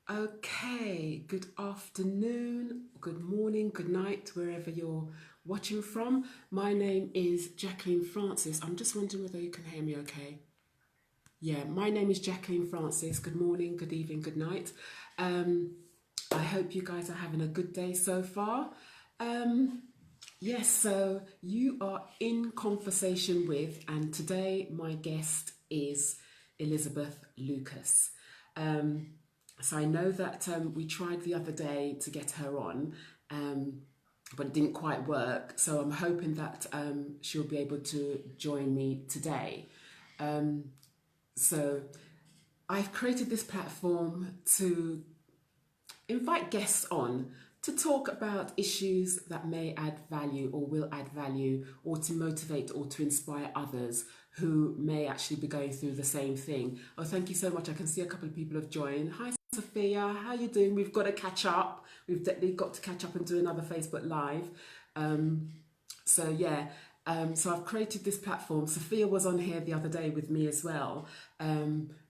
Okay, good afternoon, good morning, good night, wherever you're watching from. My name is Jacqueline-Francis. I'm just wondering whether you can hear me okay. Yeah, my name is Jacqueline-Francis. Good morning, good evening, good night. Um, I hope you guys are having a good day so far. Um, yes, so you are in conversation with, and today my guest is Elizabeth Lucas. Um, so I know that we tried the other day to get her on, um, but it didn't quite work. So I'm hoping that she'll be able to join me today. Um, so I've created this platform to invite guests on to talk about issues that may add value or will add value or to motivate or to inspire others who may actually be going through the same thing. Oh, thank you so much. I can see a couple of people have joined. Hi, Sophia. How you doing? We've got to catch up. We've definitely got to catch up and do another Facebook Live. Um, so yeah, so I've created this platform. Sophia was on here the other day with me as well,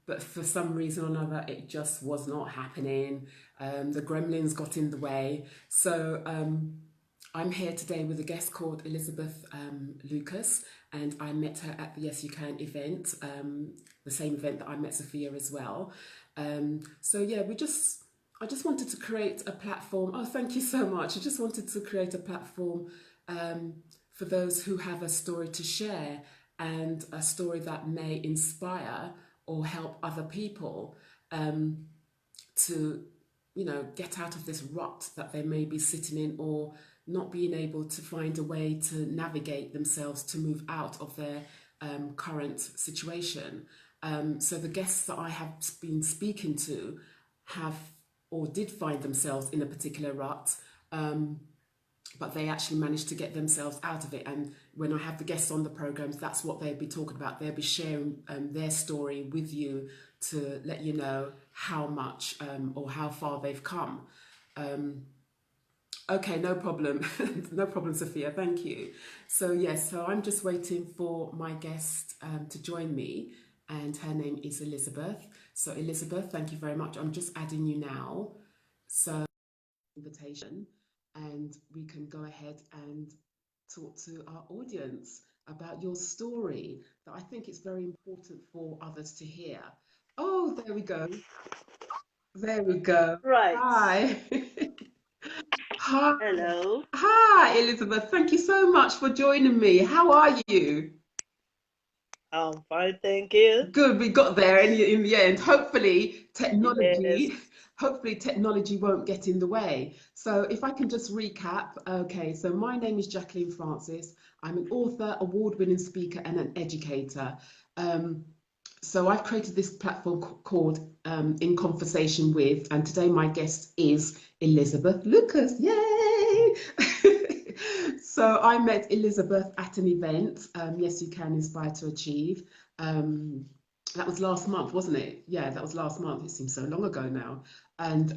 but for some reason or another, it just was not happening. The gremlins got in the way. So I'm here today with a guest called Elizabeth Lucas, and I met her at the Yes You Can event, the same event that I met Sophia as well. So yeah, I just wanted to create a platform. Oh, thank you so much. I just wanted to create a platform for those who have a story to share and a story that may inspire or help other people to, get out of this rut that they may be sitting in or not being able to find a way to navigate themselves to move out of their current situation. So the guests that I have been speaking to have or did find themselves in a particular rut, but they actually managed to get themselves out of it. And when I have the guests on the programs, that's what they'll be talking about. They'll be sharing their story with you to let you know how much or how far they've come. Okay, no problem. No problem, Sophia. Thank you. So, yes, so I'm just waiting for my guest to join me, and her name is Elizabeth. So, Elizabeth, thank you very much. I'm just adding you now. So, invitation, and we can go ahead and talk to our audience about your story that I think it's very important for others to hear. Oh, there we go. There we go. Right. Hi. Hi. Hello. Hi, Elizabeth. Thank you so much for joining me. How are you? I'm fine, thank you. Good, we got there in the end. Yes. Hopefully technology won't get in the way. So if I can just recap, okay, so my name is Jacqueline Francis. I'm an author, award-winning speaker, and an educator. Um, so I've created this platform called In Conversation With, and today my guest is Elizabeth Lucas. Yay! So I met Elizabeth at an event, Yes You Can Inspire to Achieve. Um, that was last month, wasn't it? Yeah, that was last month. It seems so long ago now. And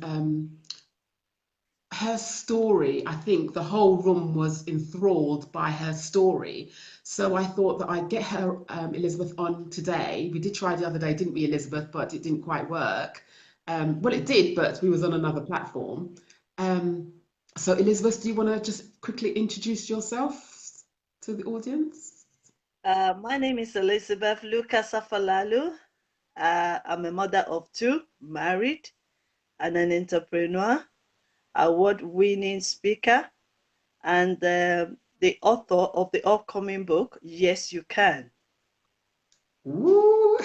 her story, I think the whole room was enthralled by her story. So I thought that I'd get her, Elizabeth, on today. We did try the other day, didn't we, Elizabeth? But it didn't quite work. Well, it did, but we was on another platform. Um, so Elizabeth, do you want to just quickly introduce yourself to the audience? My name is Elizabeth Lucas Afalalu. I'm a mother of two, married, and an entrepreneur, award-winning speaker, and the author of the upcoming book, Yes You Can. Woo!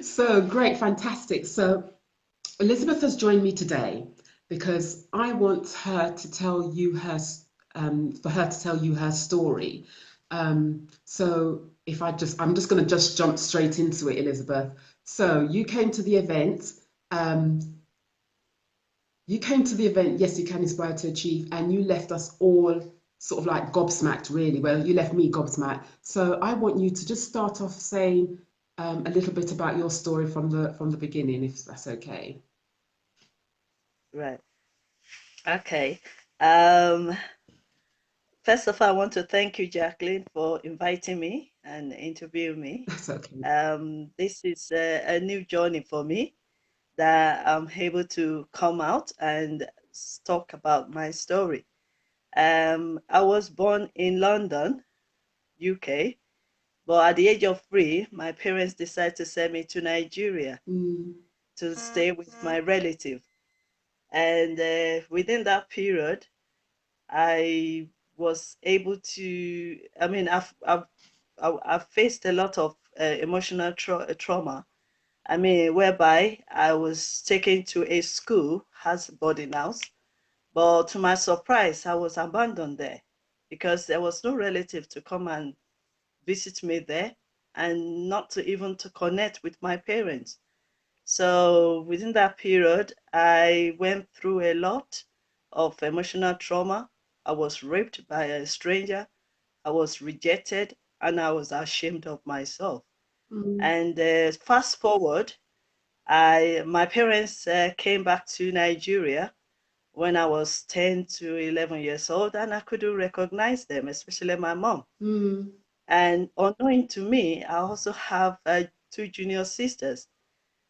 So great, fantastic. So Elizabeth has joined me today because I want her to tell you for her to tell you her story. So if I'm just going to just jump straight into it, Elizabeth. So um, you came to the event, Yes, You Can Inspire to Achieve, and you left us all sort of like gobsmacked, really. Well, you left me gobsmacked. So I want you to just start off saying a little bit about your story from the beginning, if that's okay. Right. Okay. Um, First of all, I want to thank you, Jacqueline, for inviting me and interviewing me. That's okay. This is a new journey for me that I'm able to come out and talk about my story. I was born in London, UK, but at the age of 3, my parents decided to send me to Nigeria to stay with my relative. And within that period, I was able to, I mean, I've faced a lot of emotional trauma. I mean, whereby I was taken to a school as boarding house, but to my surprise, I was abandoned there because there was no relative to come and visit me there, and not to even to connect with my parents. So within that period, I went through a lot of emotional trauma. I was raped by a stranger. I was rejected, and I was ashamed of myself. Mm. And fast forward, my parents came back to Nigeria when I was 10 to 11 years old, and I couldn't recognize them, especially my mom. Mm. And unknowing to me, I also have 2 junior sisters.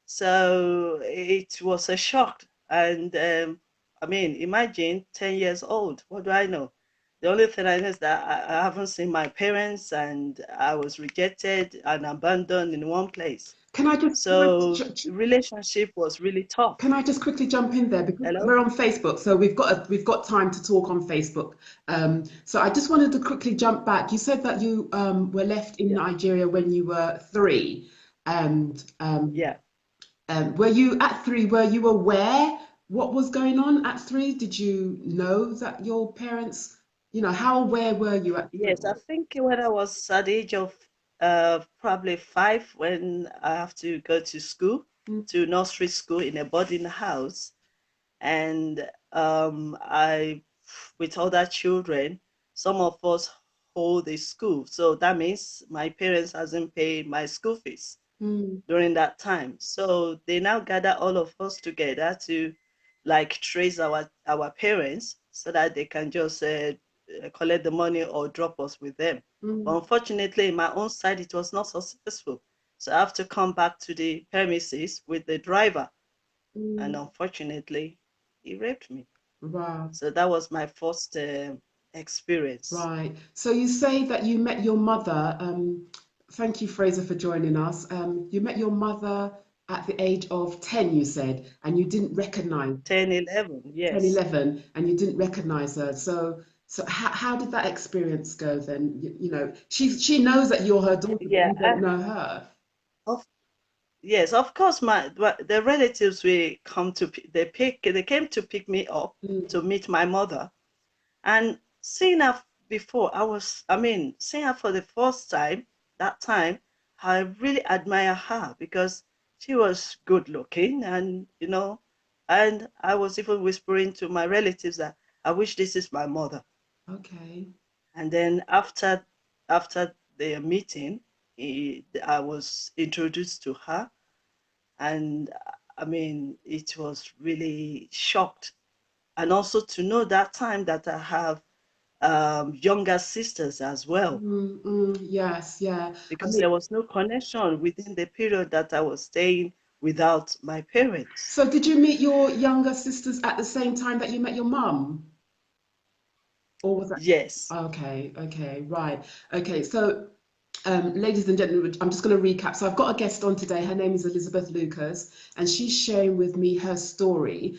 So it was a shock. And I mean, imagine 10 years old. What do I know? The only thing I know is that I haven't seen my parents, and I was rejected and abandoned in one place. Can I just So relationship was really tough. can I just quickly jump in there because Hello? we're on Facebook, so we've got time to talk on Facebook. So I just wanted to quickly jump back. You said that you were left in Yeah. Nigeria when you were 3, and Yeah. were you at 3? Were you aware what was going on at 3? Did you know that your parents, how aware were you at 3? Yes, I think when I was at the age of probably 5, when I have to go to school, Mm, to nursery school in a boarding house, and with other children, some of us hold the school. So that means my parents hasn't paid my school fees mm, during that time. So they now gather all of us together to like trace our parents so that they can just collect the money or drop us with them. mm, But unfortunately, in my own side, it was not successful. So I have to come back to the premises with the driver. And mm. unfortunately, he raped me. Wow. So that was my first experience. Right. So you say that you met your mother. Thank you, Fraser, for joining us. You met your mother at the age of 10, you said, and you didn't recognize 10, 11, 10, yes. 11, and you didn't recognize her. So how did that experience go then? She knows that you're her daughter, but Yeah, you don't know her. of yes, of course. The relatives will come to they came to pick me up Mm, to meet my mother, and seeing her before, I mean, seeing her for the first time. That time, I really admire her because she was good looking, and and I was even whispering to my relatives that I wish this is my mother. okay. And then after the meeting, I was introduced to her, and I mean, it was really shocked. And also to know that time that I have younger sisters as well, Mm, mm, yes, yeah. I because mean, there was no connection within the period that I was staying without my parents. so did you meet your younger sisters at the same time that you met your mum? Or was that? Yes. Okay, okay, right. Okay, so ladies and gentlemen, I'm just going to recap. So I've got a guest on today. Her name is Elizabeth Lucas, and she's sharing with me her story,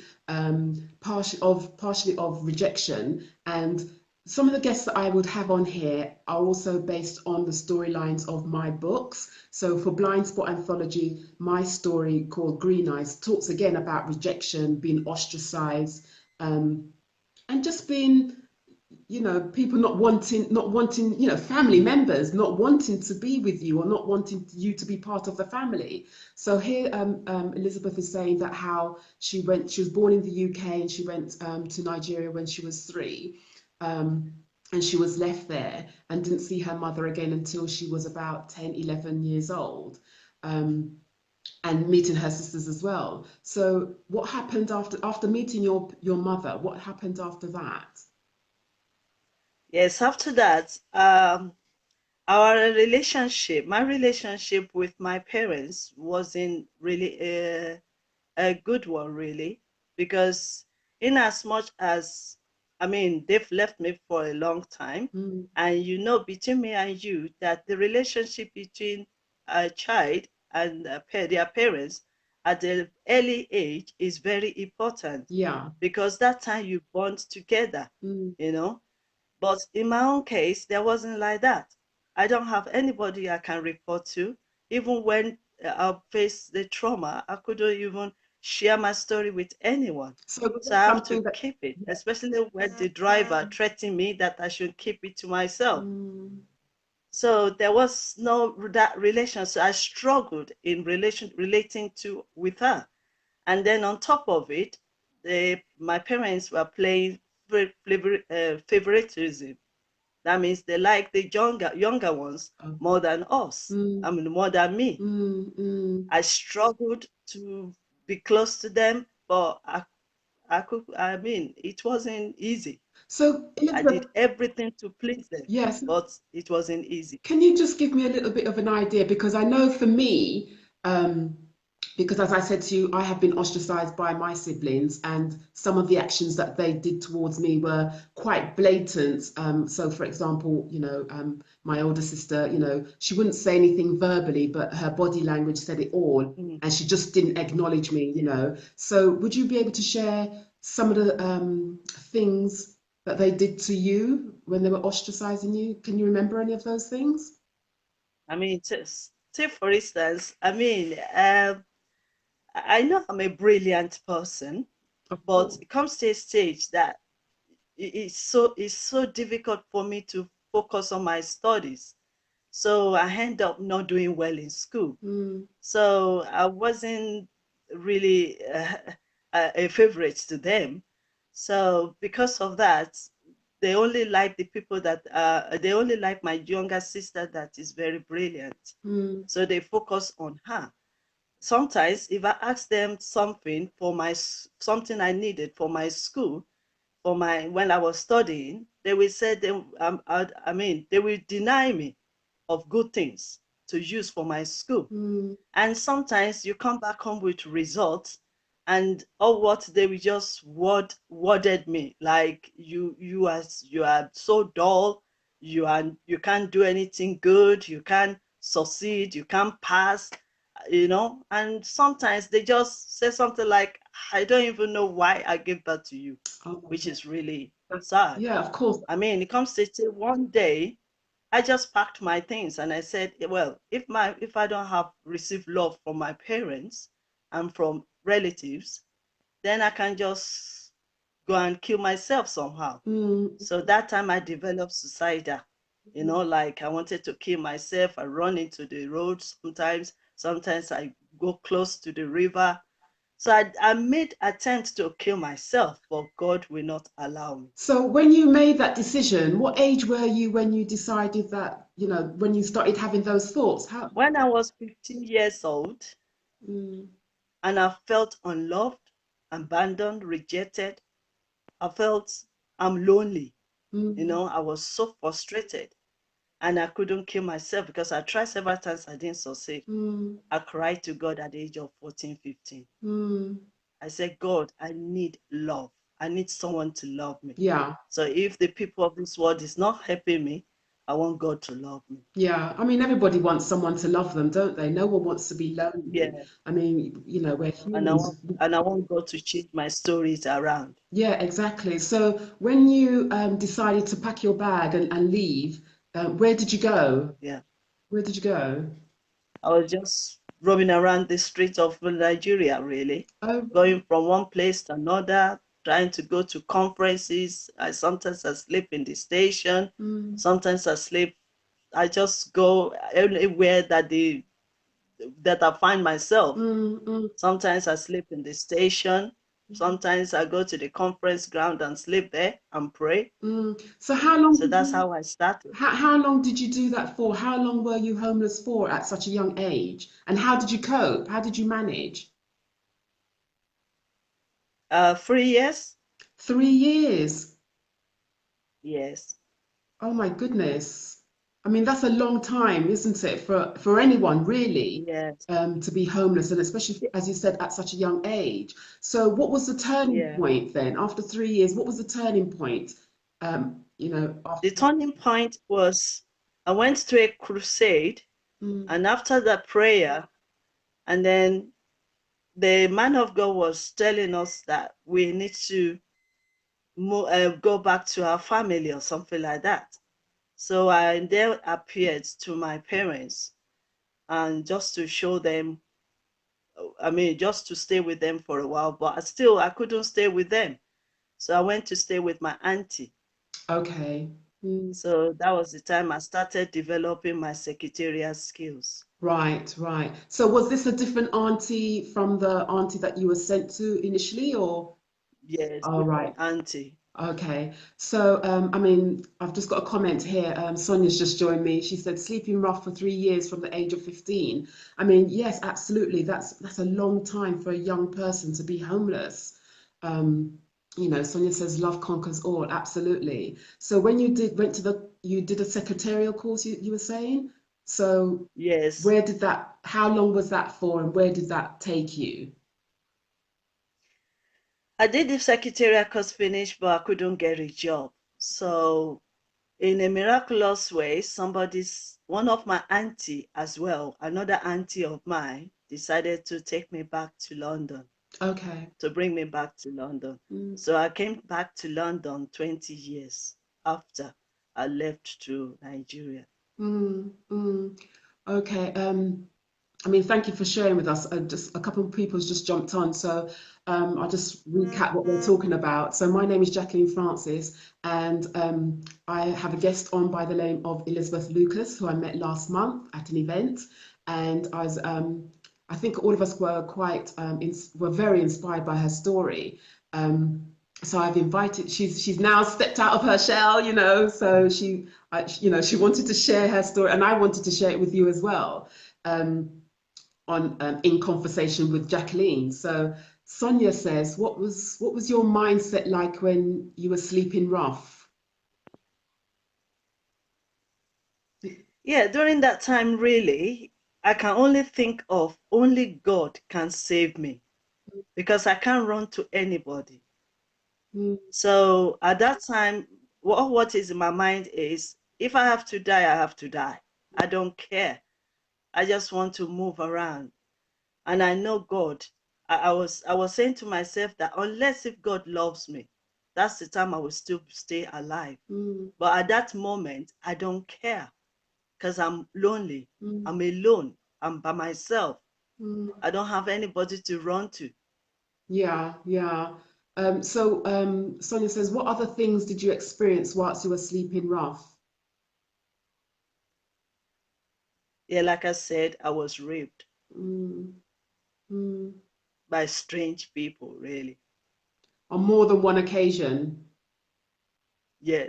partially of rejection. And some of the guests that I would have on here are also based on the storylines of my books. So for Blind Spot Anthology, my story called Green Eyes talks again about rejection, being ostracized, and just being people not wanting family members not wanting to be with you or not wanting you to be part of the family. So here Elizabeth is saying that how she was born in the UK and she went to Nigeria when she was 3, um, and she was left there and didn't see her mother again until she was about 10, 11 years old, and meeting her sisters as well. So what happened after meeting your mother? What happened after that? Yes, after that, my relationship with my parents wasn't really a good one, really, because in as much as, I mean, they've left me for a long time, Mm. and you know, between me and you, that the relationship between a child and their parents at an early age is very important, Yeah. because that time you bond together, Mm. you know. But in my own case, there wasn't like that. I don't have anybody I can report to. Even when I faced the trauma, I couldn't even share my story with anyone. So was So I that have to something that, keep it, yeah. especially when the driver threatened me that I should keep it to myself. Mm. So there was no that relation. So I struggled in relating to with her. And then on top of it, my parents were playing favoritism. That means they like the younger ones Okay. more than us. Mm. I mean, more than me. Mm. Mm. I struggled to be close to them, but I mean, it wasn't easy. So I Elizabeth, did everything to please them, yes. but it wasn't easy. Can you just give me a little bit of an idea? Because I know for me, um, because as I said to you, I have been ostracized by my siblings, and some of the actions that they did towards me were quite blatant. So, for example, my older sister, she wouldn't say anything verbally, but her body language said it all, Mm. and she just didn't acknowledge me. Yeah. So, would you be able to share some of the things that they did to you when they were ostracizing you? Can you remember any of those things? I mean, take for instance, I mean, I know I'm a brilliant person, Of but course. it comes to a stage that it's so difficult for me to focus on my studies. So I end up not doing well in school. Mm, So I wasn't really a favorite to them. So because of that, they only like my younger sister that is very brilliant. mm, So they focus on her. Sometimes if I ask them something for something I needed for my school, for my when I was studying, they will say I mean they will deny me of good things to use for my school. mm, And sometimes you come back home with results, and all what they will just worded me like you are so dull, you can't do anything good, you can't succeed, you can't pass, and sometimes they just say something like, I don't even know why I gave that to you, oh my which God. is really sad. Yeah, of course. I mean, it comes to say one day I just packed my things and I said, well, if I don't have received love from my parents and from relatives, then I can just go and kill myself somehow. Mm, So that time I developed suicidal. Like I wanted to kill myself. I run into the road sometimes. Sometimes I go close to the river. So I made attempts to kill myself, but God will not allow me. so when you made that decision, what age were you when you decided that, when you started having those thoughts? How? When I was 15 years old, Mm, and I felt unloved, abandoned, rejected. I felt I'm lonely. mm, I was so frustrated, and I couldn't kill myself because I tried several times. I didn't succeed. mm, I cried to God at the age of 14, 15. mm. I said, God, I need love. I need someone to love me. Yeah. So if the people of this world is not helping me, I want God to love me. Yeah, I mean, everybody wants someone to love them, don't they? No one wants to be lonely. Yeah. I mean, we're And I want humans. and I want God to change my stories around. Yeah, exactly. So when you decided to pack your bag and leave, where did you go? Yeah. Where did you go? I was just roaming around the streets of Nigeria, really, Oh, going from one place to another, trying to go to conferences. Sometimes I sleep in the station. mm, Sometimes I just go anywhere that I find myself. mm, mm, Sometimes I sleep in the station. Sometimes I go to the conference ground and sleep there and pray. mm. So how long So did that's you how I started. how long did you do that for? How long were you homeless for at such a young age? And how did you cope? How did you manage? 3 years? 3 years. Yes. Oh my goodness. I mean, that's a long time, isn't it, for anyone really, Yes. to be homeless, and especially as you said at such a young age. So, what was the turning Yeah. point then? After 3 years, what was the turning point? The After. turning point was I went to a crusade, Mm, and after that prayer, and then the man of God was telling us that we need to go back to our family or something like that. So I then appeared to my parents and just to show them, I mean, just to stay with them for a while, but still I couldn't stay with them. So I went to stay with my auntie. okay. Mm, So that was the time I started developing my secretarial skills. right, right. So, was this a different auntie from the auntie that you were sent to initially, or? Yes, All right. different auntie. Okay, so I mean, I've just got a comment here. Sonia's just joined me. She said, sleeping rough for 3 years from the age of 15. I mean, yes, absolutely. That's a long time for a young person to be homeless. Um, Sonia says, love conquers all. Absolutely. So when you you did a secretarial course, you were saying? So Yes. how long was that for, and where did that take you? I did the secretarial course finish, but I couldn't get a job. So in a miraculous way, one of my auntie as well, another auntie of mine, decided to take me back to London, Okay. to bring me back to London. Mm, So I came back to London 20 years after I left to Nigeria. mm, mm. Okay. I mean, thank you for sharing with us. Just a couple of people's just jumped on, so I'll just recap what we're talking about. So my name is Jacqueline-Francis, and I have a guest on by the name of Elizabeth Lucas, who I met last month at an event, and I think all of us were were very inspired by her story. Um, so I've invited. She's now stepped out of her shell, So she wanted to share her story, and I wanted to share it with you as well. Um, in conversation with Jacqueline. So Sonia says, what was your mindset like when you were sleeping rough? Yeah, during that time, really, I can only think of only God can save me because I can't run to anybody. Mm, So at that time, what is in my mind is if I have to die, I have to die. I don't care. I just want to move around. And I know God. I was saying to myself that unless if God loves me, that's the time I will still stay alive. mm, But at that moment, I don't care because I'm lonely. mm, I'm alone. I'm by myself. mm. I don't have anybody to run to. Yeah, yeah. So Sonia says, what other things did you experience whilst you were sleeping rough? Yeah, like I said, I was raped Mm, mm. by strange people, really. On more than one occasion.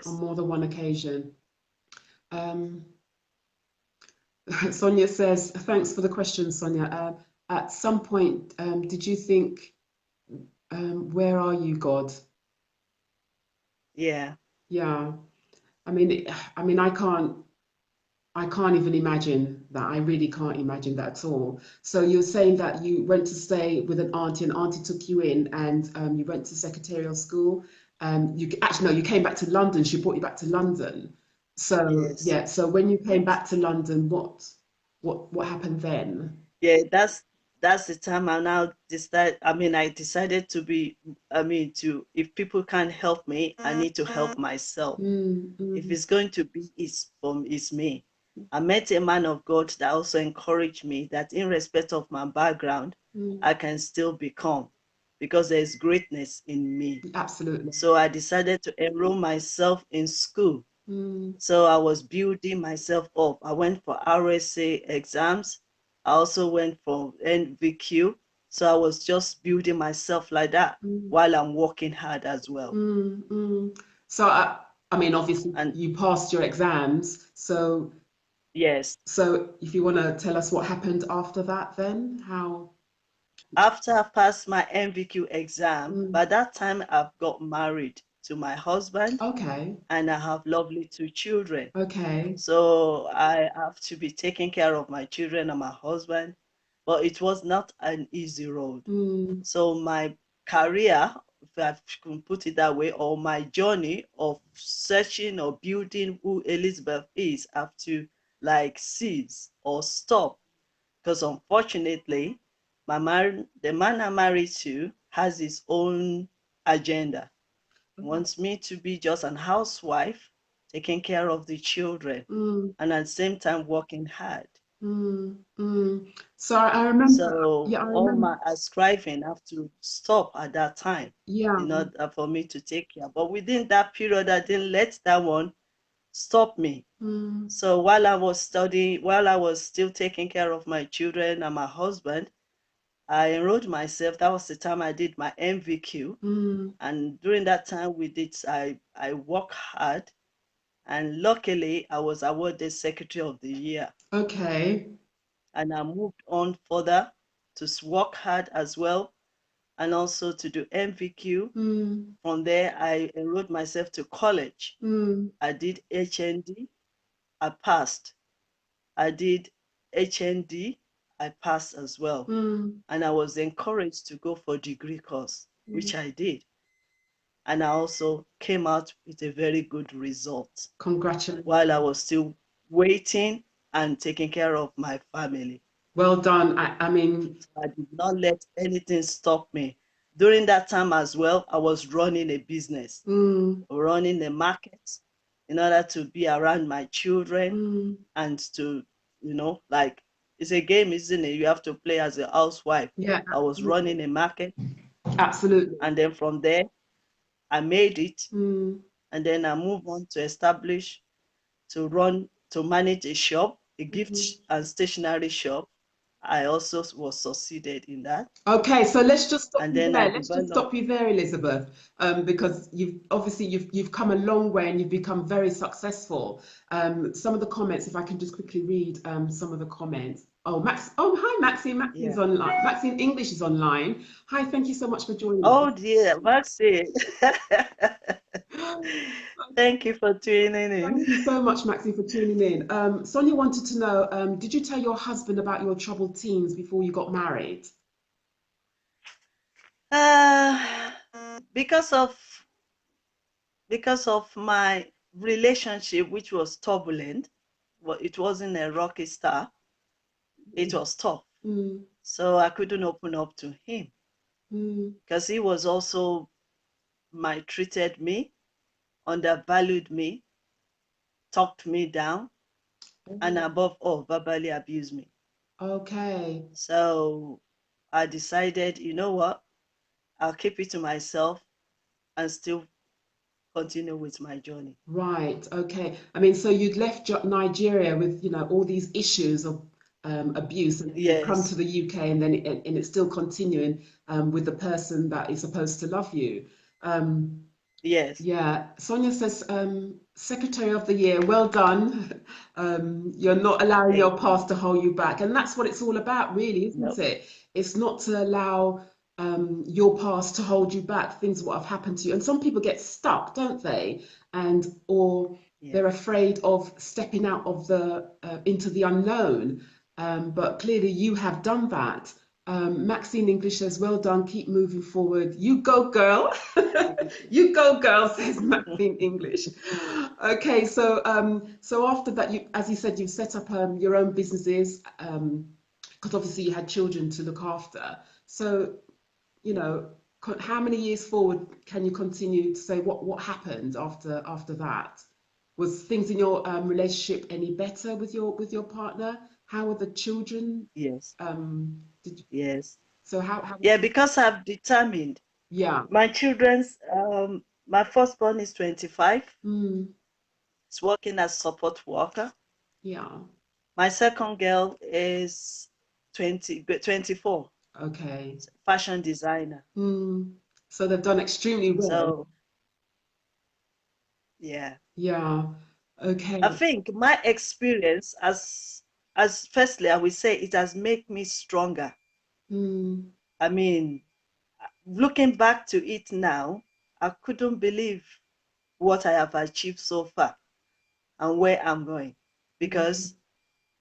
On Yes. more than one occasion. Um, Sonia says, thanks for the question, Sonia. At some point, did you think, where are you, God? Yeah. Yeah. I mean, I can't even imagine that. I really can't imagine that at all. So you're saying that you went to stay with an auntie, and auntie took you in, and you went to secretarial school. You actually no, you came back to London. She brought you back to London. So Yes. yeah. So when you came back to London, what happened then? Yeah, that's the time I now decide. I mean, I decided to be. I mean, to if people can't help me, I need to help myself. Mm, If mm, it's going to be, it's me. I met a man of God that also encouraged me that in respect of my background, mm, I can still become because there's greatness in me. absolutely. So I decided to enroll myself in school. Mm, So I was building myself up. I went for RSA exams. I also went for NVQ. So I was just building myself like that mm, while I'm working hard as well. mm, mm. So I mean, obviously And you passed your exams. yes, So if you want to tell us what happened after that, then how? after I passed my NVQ exam, Mm, by that time I've got married. to my husband, Okay. and I have lovely 2 children. Okay. So I have to be taking care of my children and my husband, but it was not an easy road. Mm. So my career, if I can put it that way, or my journey of searching or building who Elizabeth is, have to like cease or stop, because unfortunately, the man I'm married to has his own agenda. He wants me to be just an housewife, taking care of the children, Mm. and at the same time working hard. Mm. Mm. So I remember, So yeah, I all remember, my striving have to stop at that time yeah. in order for me to take care. But within that period, I didn't let that one stop me. Mm. So while I was studying, while I was still taking care of my children and my husband, I enrolled myself. That was the time I did my MVQ. Mm. And during that time, I worked hard. And luckily, I was awarded Secretary of the Year. Okay. And I moved on further to work hard as well, and also to do MVQ. Mm. From there, I enrolled myself to college. Mm. I did HND, I passed. I did HND, I passed as well. Mm. And I was encouraged to go for degree course, Mm. which I did. And I also came out with a very good result while I Congratulations. was still waiting and taking care of my family. Well done. I mean, So I did not let anything stop me. During that time as well, I was running a business, mm. running a market in order to be around my children Mm. and to, like it's a game, isn't it? You have to play as a housewife. Yeah, I was absolutely. running a market, Absolutely. and then from there, I made it, Mm. and then I moved on to establish, to manage a shop, a gift Mm. and stationery shop. I also was succeeded in that. Okay, so let's just stop And you then I there. Let's just developed. stop you there, Elizabeth, because you've come a long way and you've become very successful. Some of the comments, if I can just quickly read some of the comments. Oh, Max. Oh, hi, Maxine. Maxine's Yeah. online. Maxine English is online. Hi, thank you so much for joining Oh us. dear, Maxi. Thank you for tuning Thank in. you so much, Maxine, for tuning in. Sonia wanted to know, did you tell your husband about your troubled teens before you got married? Uh, because of my relationship, which was turbulent, but it wasn't a rocky start. It was tough. Mm. So I couldn't open up to him Mm. because he was also maltreated me, undervalued me, talked me down, and Mm. above all, verbally abused me. Okay. So I decided, you know what? I'll keep it to myself and still continue with my journey. Right. Okay. I mean, so you'd left Nigeria with, all these issues of abuse, and then you've come to Yes, the UK, and then and it's still continuing with the person that is supposed to love you. Um, yes. yeah. Sonia says, Secretary of the Year, well done. You're not allowing Thank your you. past to hold you back, and that's what it's all about, really, isn't No, it? It's not to allow your past to hold you back, things what have happened to you. And some people get stuck, don't they? And or yeah. they're afraid of stepping out of the into the unknown. But clearly, you have done that. Maxine English says, "Well done. Keep moving forward. You go, girl. Thank You go, girl," says Maxine English. Okay, so after that, as you said, you've set up your own businesses because obviously you had children to look after. So you you. know, how many years forward can you continue to say what happened after that? Was things in your relationship any better with your partner? How were the children? Yes, Did you, yes. so how Yeah, because I've determined yeah. my children's, my firstborn is 25. Mm, It's working as support worker. yeah. My second girl is 24, Okay. fashion designer. Mm. So they've done extremely well. So, yeah. Yeah. I Okay. think my experience as firstly, I would say it has made me stronger. Mm, I mean, looking back to it now, I couldn't believe what I have achieved so far and where I'm going, because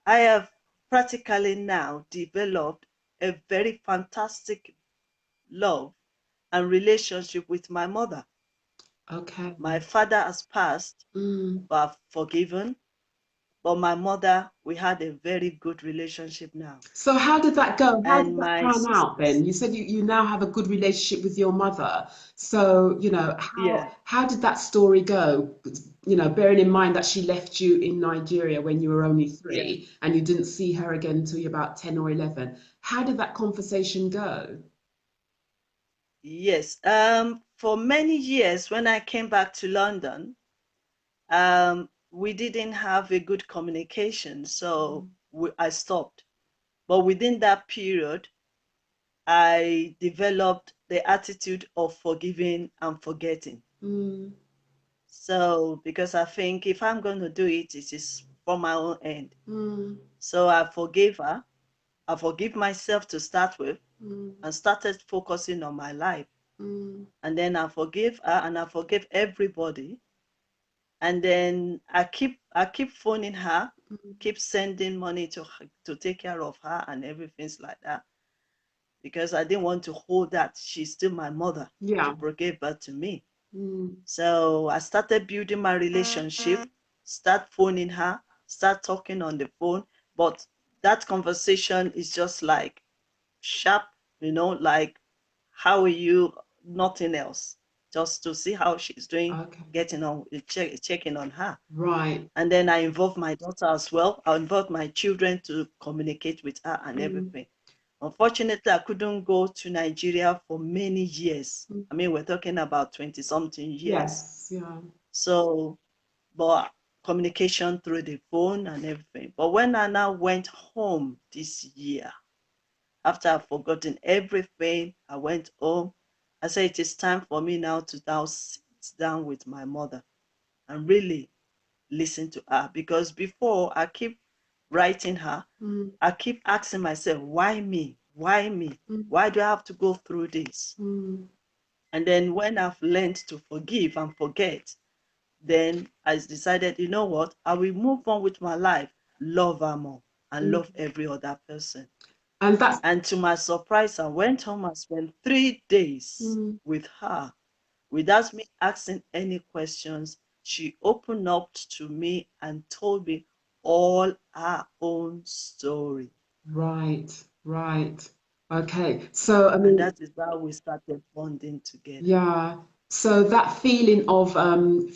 I have practically now developed a very fantastic love and relationship with my mother. Okay. My father has passed, Mm. but I've forgiven. But my mother, we had a very good relationship now. So how did that go? How did And that my pan out then? sisters, You said you now have a good relationship with your mother. So, yeah, how did that story go? Bearing in mind that she left you in Nigeria when you were only yeah, 3 and you didn't see her again until you're about 10 or 11. How did that conversation go? yes. For many years, when I came back to London, we didn't have a good communication, so I stopped. But within that period, I developed the attitude of forgiving and forgetting. Mm, So, because I think if I'm going to do it, it is from my own end. mm, So I forgave her. I forgive myself to start with mm, and started focusing on my life. mm, And then I forgive her and I forgive everybody. And then I keep phoning her, mm. keep sending money to take care of her and everything's like that. Because I didn't want to hold that. She's still my mother. She Yeah. gave birth to me. Mm, So I started building my relationship, start phoning her, start talking on the phone. But that conversation is just like sharp, like, how are you? Nothing else. Just to see how she's doing, okay. getting on, checking on her. Right. And then I involve my daughter as well. I involve my children to communicate with her and Mm, everything. Unfortunately, I couldn't go to Nigeria for many years. mm. I mean, we're talking about 20 something years. Yes. Yeah. So, but communication through the phone and everything. But when I now went home this year, after I've forgotten everything, I went home. I said, it is time for me now to now sit down with my mother and really listen to her. Because before I keep writing her, Mm, I keep asking myself, why me? Why me? mm, Why do I have to go through this? mm, And then when I've learned to forgive and forget, then I decided, you know what? I will move on with my life, love her more, and mm. love every other person. And that's And to my surprise, I went home and spent 3 days mm, with her without me asking any questions. She opened up to me and told me all her own story. right, right. Okay. So, I And mean, that is how we started bonding together. yeah. So that feeling of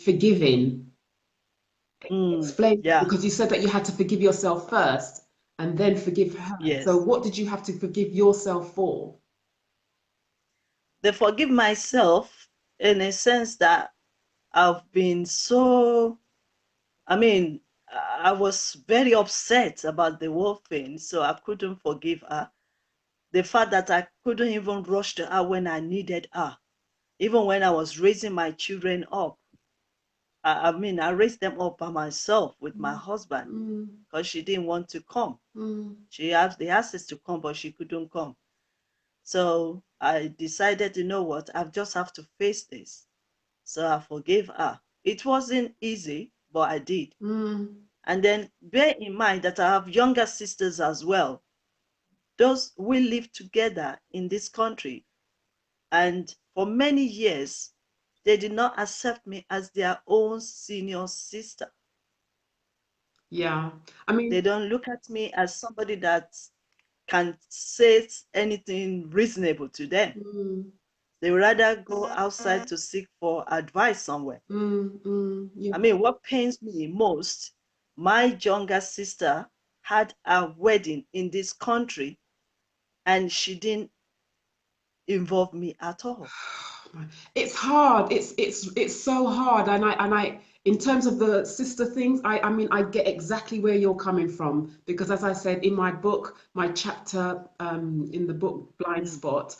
forgiving, explain that Yeah, because you said that you had to forgive yourself first and then forgive her. So yes. what did you have to forgive yourself for? They forgive myself in a sense that I've been so, I mean, I was very upset about the whole thing, so I couldn't forgive her. The fact that I couldn't even rush to her when I needed her, even when I was raising my children up. I mean, I raised them up by myself with my Mm, husband mm, because she didn't want to come. mm, She has the access to come, but she couldn't come. So I decided, you know what, I just have to face this. So I forgave her. It wasn't easy, but I did. mm. And then bear in mind that I have younger sisters as well. Those we live together in this country. And for many years, they did not accept me as their own senior sister. Yeah. I They mean, don't look at me as somebody that can say anything reasonable to them. mm, They would rather go outside to seek for advice somewhere. yeah. I mean, what pains me most, my younger sister had a wedding in this country and she didn't involve me at all. It's hard. It's so hard. And I in terms of the sister things, I mean I get exactly where you're coming from because as I said in my book, my chapter in the book Blind Mm, Spot,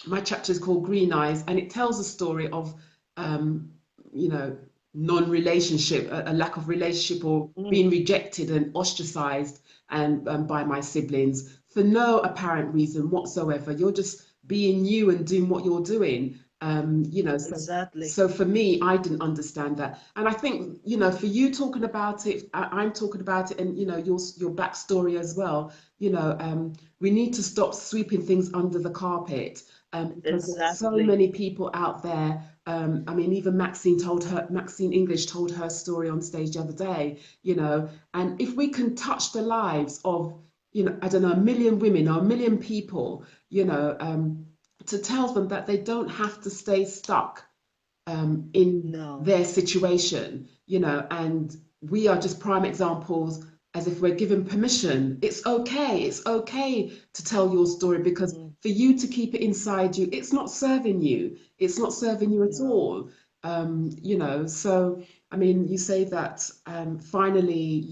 my chapter is called Green Eyes, and it tells a story of um, you know, non-relationship, a lack of relationship, or being mm, rejected and ostracized and by my siblings for no apparent reason whatsoever. You're just being you and doing what you're doing. So Exactly. so for me, I didn't understand that, and I think for you talking about it, I'm talking about it, and your backstory as well. We need to stop sweeping things under the carpet, because there's so Exactly. many people out there. I mean, even Maxine English told her story on stage the other day. And if we can touch the lives of, I don't know, a million women or a million people, to tell them that they don't have to stay stuck in No. their situation, and we are just prime examples, as if we're given permission. It's okay to tell your story, because Mm, for you to keep it inside you, it's not serving you at no. all. So I mean, you say that finally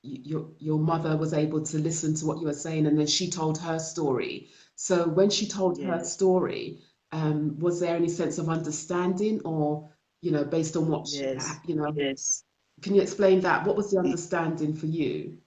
your mother was able to listen to what you were saying, and then she told her story. So when she told her Yes. story, was there any sense of understanding, or based on what Yes. Yes. can you explain that? What was the The understanding for you?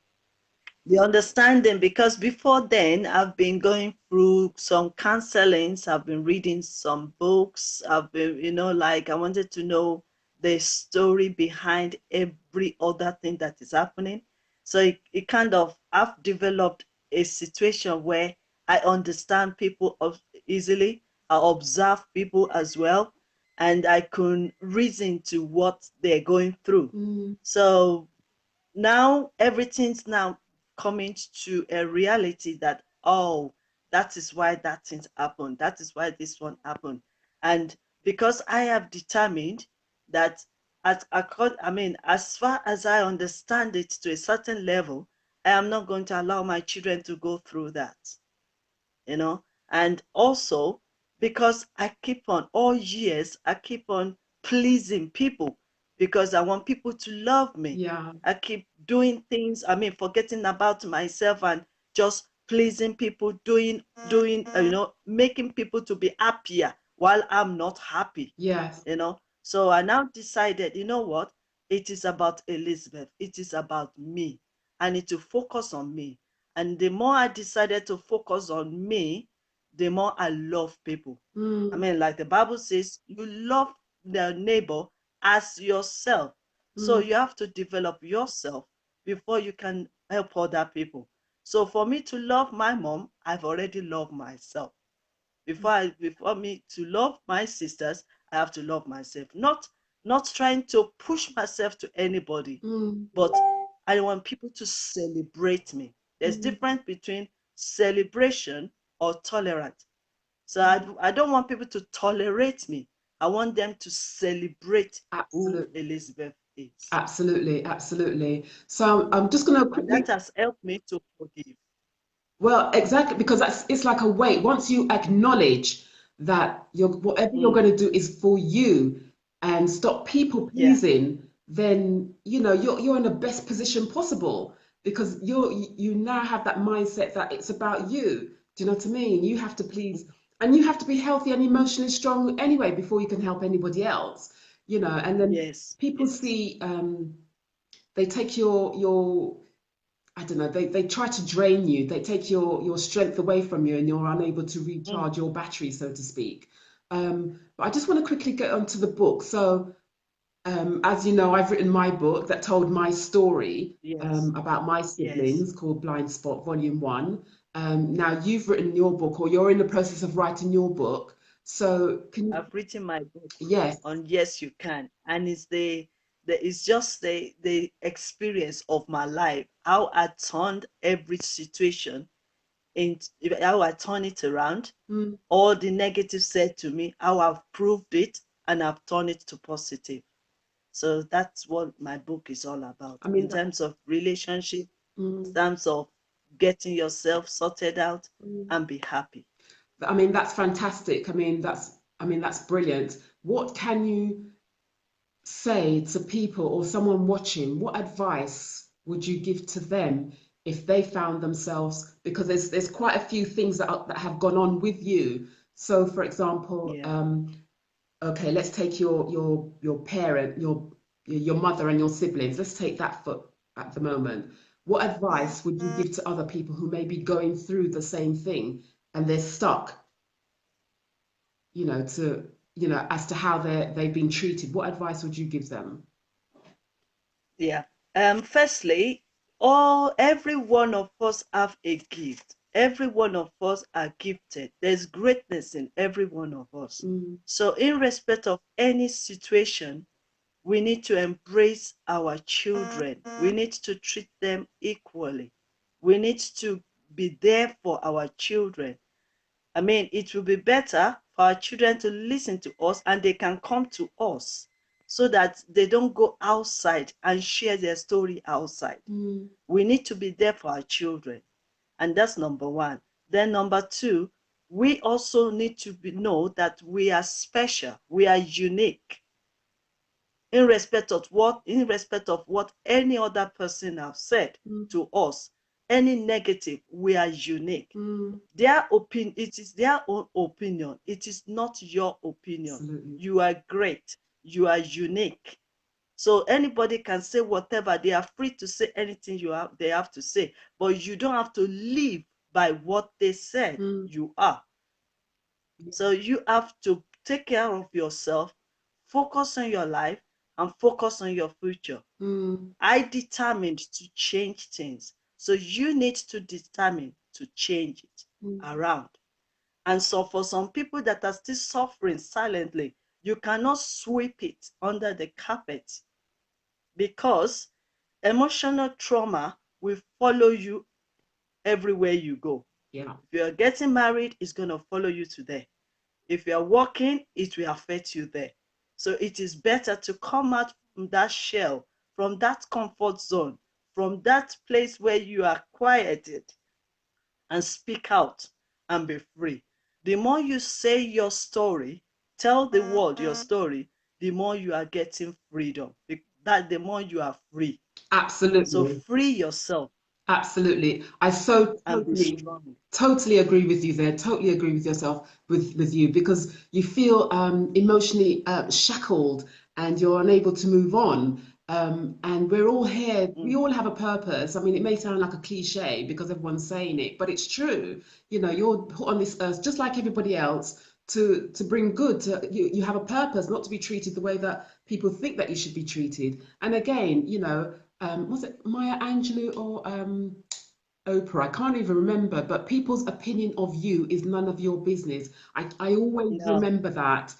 the understanding, because before then I've been going through some counselings, I've been reading some books, I've been, like I wanted to know the story behind every other thing that is happening. So it kind of, I've developed a situation where I understand people easily, I observe people as well, and I can reason to what they're going through. Mm, So now everything's now coming to a reality that, oh, that is why that thing happened, that is why this one happened. And because I have determined that, as far as I understand it to a certain level, I am not going to allow my children to go through that, you know. And also, because I keep on, all years I keep on pleasing people, because I want people to love me. yeah, I keep doing things, forgetting about myself and just pleasing people, making people to be happier while I'm not happy, yes, so I now decided, you know what, it is about Elizabeth, it is about me. I need to focus on me. And the more I decided to focus on me, the more I love people. mm, Like the Bible says, you love the neighbor as yourself. So mm, you have to develop yourself before you can help other people. So for me to love my mom, I've already loved myself. Before me to love my sisters, I have to love myself. Not trying to push myself to anybody, mm, but I want people to celebrate me. There's mm, difference between celebration or tolerance. So mm. I don't want people to tolerate me. I want them to celebrate who Absolutely, Elizabeth is. absolutely, absolutely. So I'm just going to And that quickly. has helped me to forgive. Well, exactly, because it's like a weight. Once you acknowledge that whatever you're Mm, going to do is for you, and stop people yeah. pleasing, then you're in the best position possible, because you now have that mindset that it's about you. Do you know what I mean? You have to please, and you have to be healthy and emotionally strong anyway before you can help anybody else. And then Yes. people Yes. see, they take your I don't know, they try to drain you. They take your strength away from you, and you're unable to Mm, recharge your battery, so to speak. But I just want to quickly get onto the book. So, as you know, I've written my book that told my story, yes. about my Yes. siblings, called Blind Spot Volume 1. Now, you've written your book, or you're in the process of writing your book. So, I've written my book yes, on Yes You Can, and it's just the experience of my life, how I turned every situation in, how I turn it around, mm, all the negative said to me, how I've proved it and I've turned it to positive. So that's what my book is all about I in mean, terms of relationship, in mm, terms of getting yourself sorted out mm. and be happy. I mean, that's fantastic. I mean, that's brilliant. What can you say to people, or someone watching? What advice would you give to them if they found themselves, because there's quite a few things that have gone on with you. So, for example, Yeah. okay, let's take your parent, your mother and your siblings. Let's take that for at the moment. What advice would you give to other people who may be going through the same thing and they're stuck? to, as to how they've been treated, what advice would you give them? Yeah. Firstly, every one of us have a gift. Every one of us are gifted. There's greatness in every one of us. Mm, So, in respect of any situation, we need to embrace our children. We need to treat them equally. We need to be there for our children. I mean, it will be better for our children to listen to us and they can come to us so that they don't go outside and share their story outside. mm, We need to be there for our children. And that's number one. Then number two, we also need to know that we are special. We are unique in respect of what any other person have said mm, to us. Any negative, we are unique. mm. It is their own opinion. It is not your opinion. Absolutely. You are great. You are unique. So anybody can say whatever. They are free to say anything they have to say, but you don't have to live by what they said Mm, you are. So you have to take care of yourself, focus on your life, and focus on your future. mm, I determined to change things. So you need to determine to change it mm. around. And so for some people that are still suffering silently, you cannot sweep it under the carpet because emotional trauma will follow you everywhere you go. Yeah. If you're getting married, it's going to follow you to there. If you're working, it will affect you there. So it is better to come out from that shell, from that comfort zone, from that place where you are quieted and speak out and be free. The more you say your story, tell the world your story, the more you are getting freedom. That the more you are free. So Absolutely. free yourself Absolutely. I so and be strong. totally agree with you there. Totally agree with yourself, with you, because you feel emotionally shackled and you're unable to move on. And we're all here, we Mm, all have a purpose. I mean, it may sound like a cliche because everyone's saying it, but it's true. You're put on this earth just like everybody else to bring good. You have a purpose, not to be treated the way that people think that you should be treated. And again, was it Maya Angelou or Oprah? I can't even remember, but people's opinion of you is none of your business. I always no. remember that,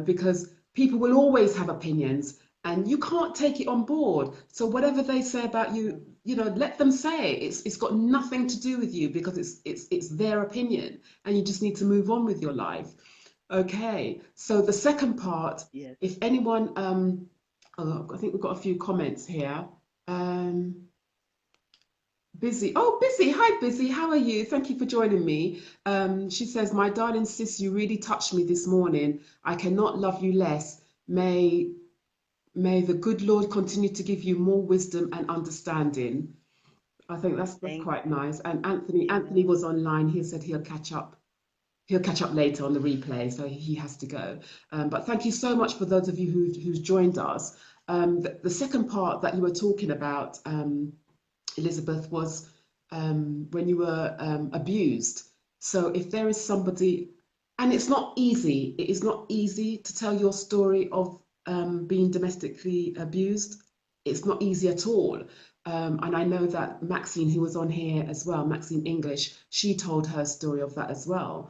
because people will always have opinions and you can't take it on board. So whatever they say about you, Mm, let them say it. It's got nothing to do with you because it's their opinion and you just need to move on with your life. Okay, so the second part, yes. if anyone, oh, I think we've got a few comments here. Um, Busy. Oh, Busy. Hi, Busy. How are you? Thank you for joining me. She says, "My darling sis, you really touched me this morning. I cannot love you less. May the good Lord continue to give you more wisdom and understanding." I think that's Thank quite you. nice. And Anthony Amen. was online. He said he'll catch up. He'll catch up later on the replay, so he has to go. But thank you so much for those of you who's joined us. The second part that you were talking about, Elizabeth, was when you were abused. So if there is somebody, and it's not easy, it is not easy to tell your story of being domestically abused. It's not easy at all. And I know that Maxine, who was on here as well, Maxine English, she told her story of that as well.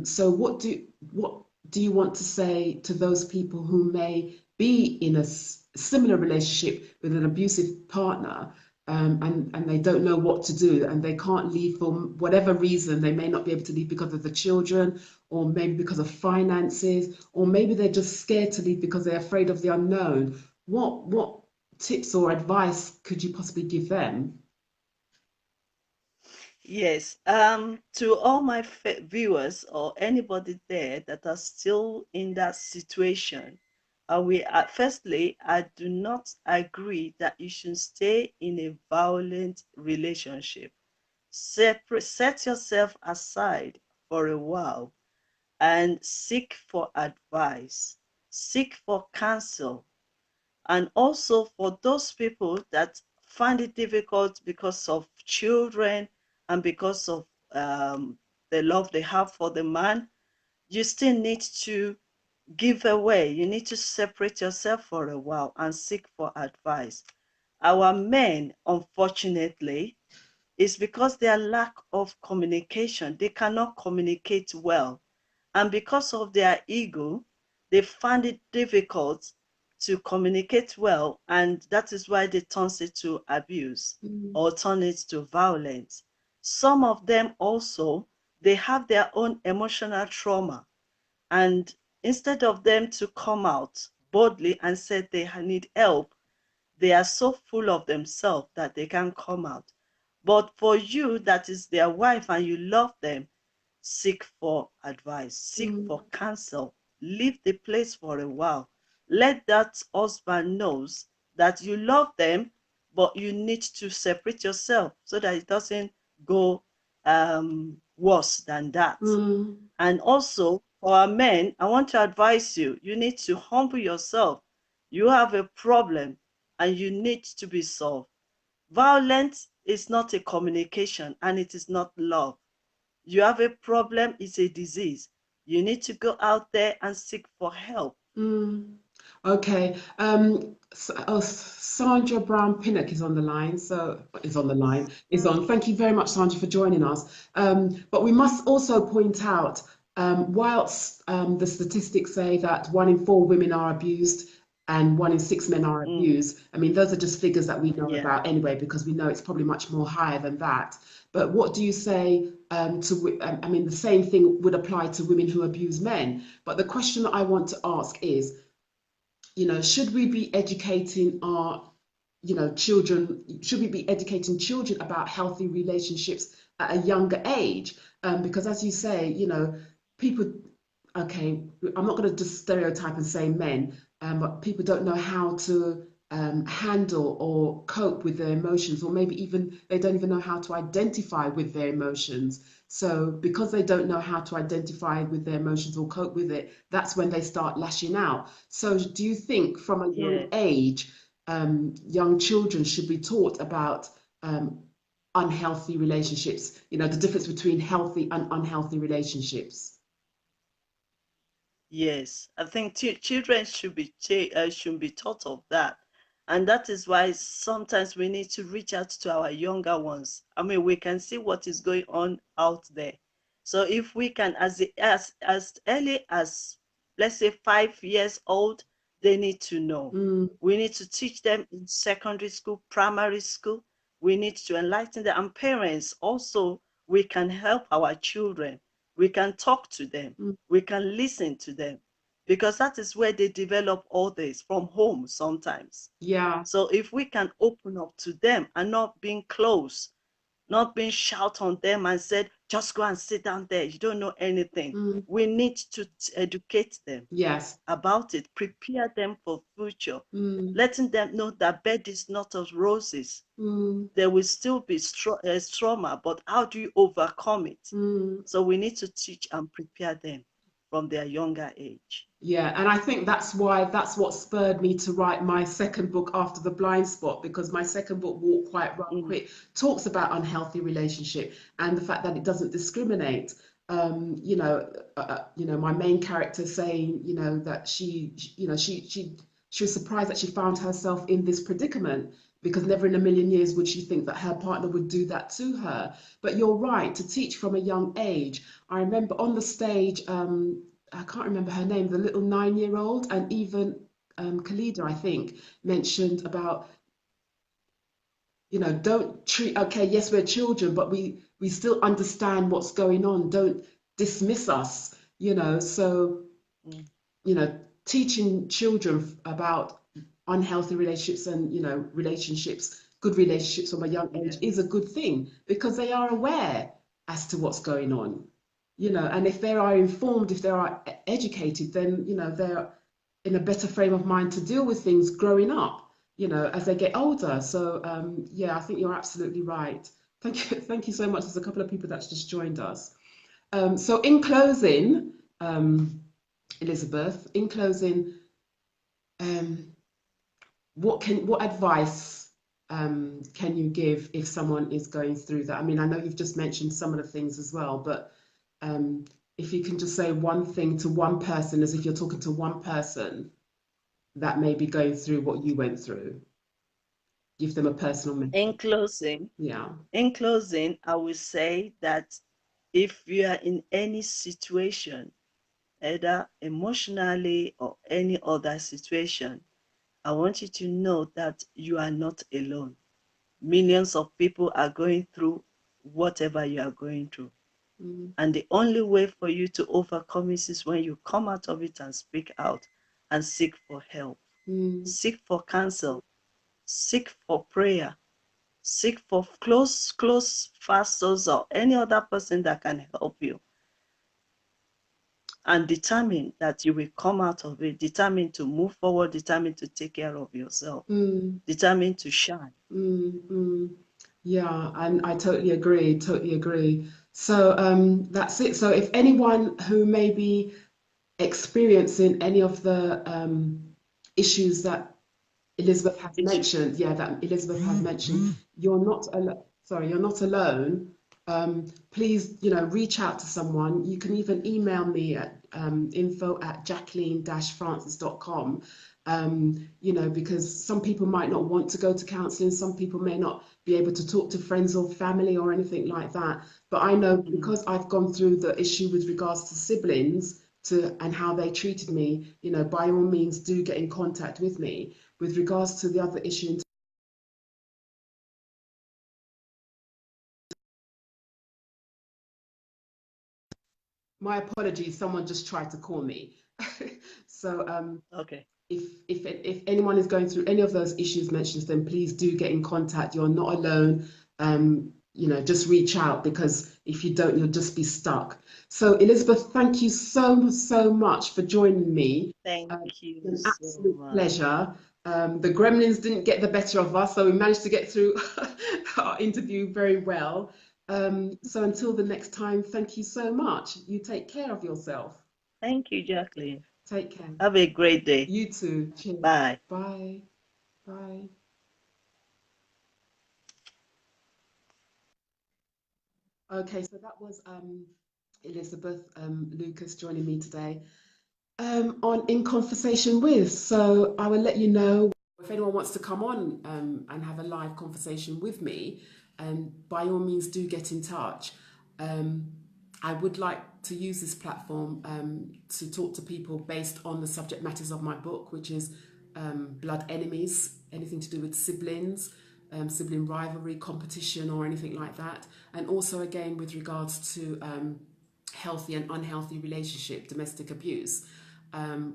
So what do you want to say to those people who may be in a similar relationship with an abusive partner, and they don't know what to do and they can't leave for whatever reason? They may not be able to leave because of the children, or maybe because of finances, or maybe they're just scared to leave because they're afraid of the unknown. What tips or advice could you possibly give them? Yes. To all my viewers or anybody there that are still in that situation, firstly, I do not agree that you should stay in a violent relationship. Set yourself aside for a while and seek for advice, seek for counsel. And also for those people that find it difficult because of children and because of the love they have for the man, you still need to give away. You need to separate yourself for a while and seek for advice. Our men, unfortunately, is because their lack of communication. They cannot communicate well. And because of their ego, they find it difficult to communicate well. And that is why they turn it to abuse or turn it to violence. Some of them also, they have their own emotional trauma. And instead of them to come out boldly and say they need help, they are so full of themselves that they can't come out. But for you, that is their wife, and you love them, seek for advice, seek for counsel, leave the place for a while. Let that husband knows that you love them, but you need to separate yourself so that it doesn't go worse than that. And also, for our men, I want to advise you, you need to humble yourself. You have a problem and you need to be solved. Violence is not a communication and it is not love. You have a problem, it's a disease. You need to go out there and seek for help. Okay. Sandra Brown Pinnock is on the line. So is on the line. Is on. Thank you very much, Sandra, for joining us. But we must also point out, whilst the statistics say that 1 in 4 women are abused and 1 in 6 men are abused, I mean, those are just figures that we know about anyway, because we know it's probably much more higher than that. But what do you say I mean, the same thing would apply to women who abuse men. But the question that I want to ask is, should we be educating our, children? Should we be educating children about healthy relationships at a younger age? Because as you say, people, okay, I'm not going to just stereotype and say men, but people don't know how to handle or cope with their emotions, or maybe even they don't even know how to identify with their emotions. So because they don't know how to identify with their emotions or cope with it, that's when they start lashing out. So do you think from a young age, young children should be taught about unhealthy relationships, the difference between healthy and unhealthy relationships? Yes, I think children should be taught of that, and that is why sometimes we need to reach out to our younger ones. I mean, we can see what is going on out there. So if we can, as early as, let's say, 5 years old, they need to know. We need to teach them in secondary school, primary school. We need to enlighten them, and parents also. We can help our children. We can talk to them. We can listen to them, because that is where they develop all this, from home sometimes. Yeah. So if we can open up to them and not being close, not being shout on them and said, just go and sit down there, you don't know anything. We need to educate them Yes. about it, prepare them for future, letting them know that bed is not of roses. There will still be trauma, but how do you overcome it? So we need to teach and prepare them from their younger age. Yeah, and I think that's what spurred me to write my second book after The Blind Spot, because my second book, Walk Quiet Run Quick, talks about unhealthy relationship and the fact that it doesn't discriminate. My main character saying, that she was surprised that she found herself in this predicament, because never in a million years would she think that her partner would do that to her. But you're right, to teach from a young age. I remember on the stage, I can't remember her name, the little 9-year-old, and even Khalida, I think, mentioned about, don't treat, okay, yes, we're children, but we still understand what's going on. Don't dismiss us, So, teaching children about unhealthy relationships and, relationships, good relationships from a young age is a good thing, because they are aware as to what's going on. And if they are informed, if they are educated, then, they're in a better frame of mind to deal with things growing up, as they get older. So, yeah, I think you're absolutely right. Thank you so much. There's a couple of people that's just joined us. So in closing, Elizabeth, in closing, what advice can you give if someone is going through that? I mean, I know you've just mentioned some of the things as well, but if you can just say one thing to one person, as if you're talking to one person that may be going through what you went through. Give them a personal message. In closing, Yeah. I will say that if you are in any situation, either emotionally or any other situation, I want you to know that you are not alone. Millions of people are going through whatever you are going through. And the only way for you to overcome it is when you come out of it and speak out and seek for help, seek for counsel, seek for prayer, seek for close pastors or any other person that can help you. And determine that you will come out of it, determined to move forward, determined to take care of yourself, determined to shine. Yeah, and I totally agree. So that's it. So if anyone who may be experiencing any of the issues that Elizabeth has mentioned, you're not you're not alone. Please, reach out to someone. You can even email me at info@jacqueline-francis.com. Because some people might not want to go to counselling, some people may not be able to talk to friends or family or anything like that. But I know because I've gone through the issue with regards to siblings and how they treated me, by all means do get in contact with me. With regards to the other issue, my apologies, someone just tried to call me. So Okay. if anyone is going through any of those issues mentioned, then please do get in contact. You're not alone. Just reach out, because if you don't, you'll just be stuck. So Elizabeth, thank you so much for joining me. Thank you An so absolute much. pleasure. The gremlins didn't get the better of us, so we managed to get through our interview very well. So until the next time, thank you so much. You take care of yourself. Thank you, Jacqueline. Take care. Have a great day. You too. Cheers. Bye. Bye. Bye. Okay, so that was Elizabeth Lucas joining me today on In Conversation With. So I will let you know if anyone wants to come on and have a live conversation with me, by all means do get in touch. I would like to use this platform to talk to people based on the subject matters of my book, which is blood enemies, anything to do with siblings, sibling rivalry, competition, or anything like that. And also, again, with regards to healthy and unhealthy relationship, domestic abuse,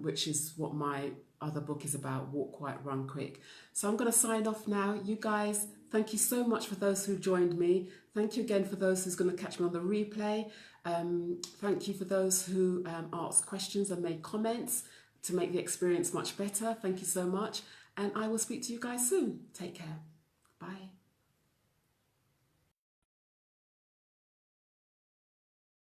which is what my other book is about, Walk Quiet, Run Quick. So I'm going to sign off now. You guys, thank you so much for those who joined me. Thank you again for those who's going to catch me on the replay. Thank you for those who asked questions and made comments to make the experience much better. Thank you so much. And I will speak to you guys soon. Take care. Bye.